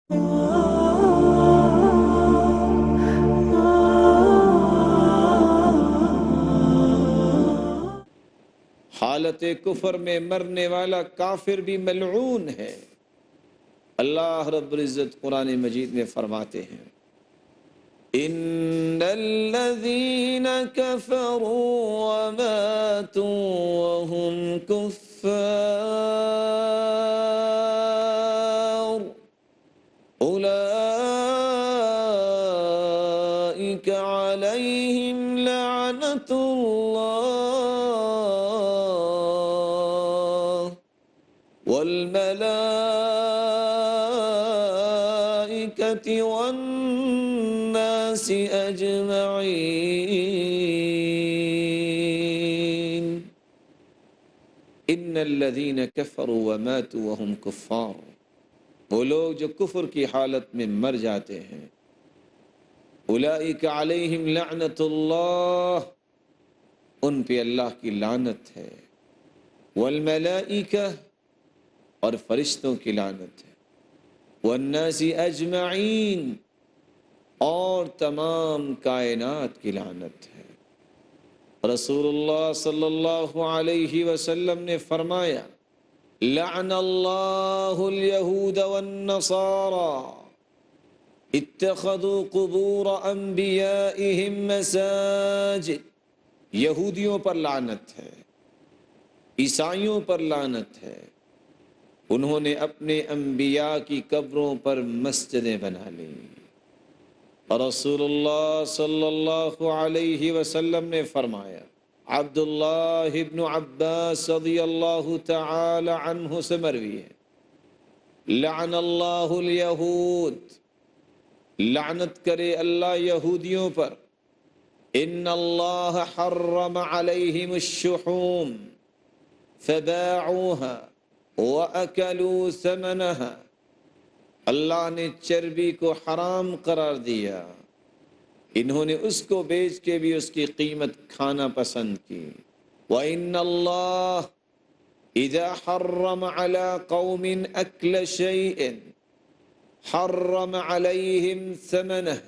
حالت کفر میں مرنے والا کافر بھی ملعون ہے۔ اللہ رب العزت قرآن مجید میں فرماتے ہیں ان الذين كفروا وماتوا وهم كفار اولئك عليهم لعنة الله والملائكة والناس أجمعين ان الذين كفروا وماتوا وهم كفار، وہ لوگ جو کفر کی حالت میں مر جاتے ہیں، اولئک علیہم لعنت اللہ، ان پہ اللہ کی لعنت ہے، والملائکہ، اور فرشتوں کی لعنت ہے، والناس اجمعین، اور تمام کائنات کی لعنت ہے۔ رسول اللہ صلی اللہ علیہ وسلم نے فرمایا لعن اللہ الیہود والنصارى اتخذوا قبور انبیائہم مساجد، یہودیوں پر لعنت ہے، عیسائیوں پر لعنت ہے، انہوں نے اپنے انبیاء کی قبروں پر مسجدیں بنا لیں۔ رسول اللہ صلی اللہ علیہ وسلم نے فرمایا، عبداللہ ابن عباس رضی اللہ تعالی عنہ سے مروی ہے، لعن اللہ الیہود، لعنت کرے اللہ یہودیوں پر، ان اللہ حرم علیہم الشحوم فباعوها وَأَكَلُوا ثَمَنَهَا، اللہ نے چربی کو حرام قرار دیا، انہوں نے اس کو بیچ کے بھی اس کی قیمت کھانا پسند کی۔ وَإِنَّ اللَّهَ إِذَا حَرَّمَ عَلَىٰ قَوْمٍ أَكْلَ شَيْءٍ حَرَّمَ عَلَيْهِمْ ثَمَنَهُ،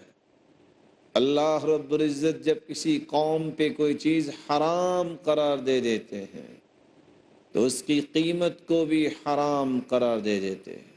اللہ رب العزت جب کسی قوم پہ کوئی چیز حرام قرار دے دیتے ہیں تو اس کی قیمت کو بھی حرام قرار دے دیتے ہیں۔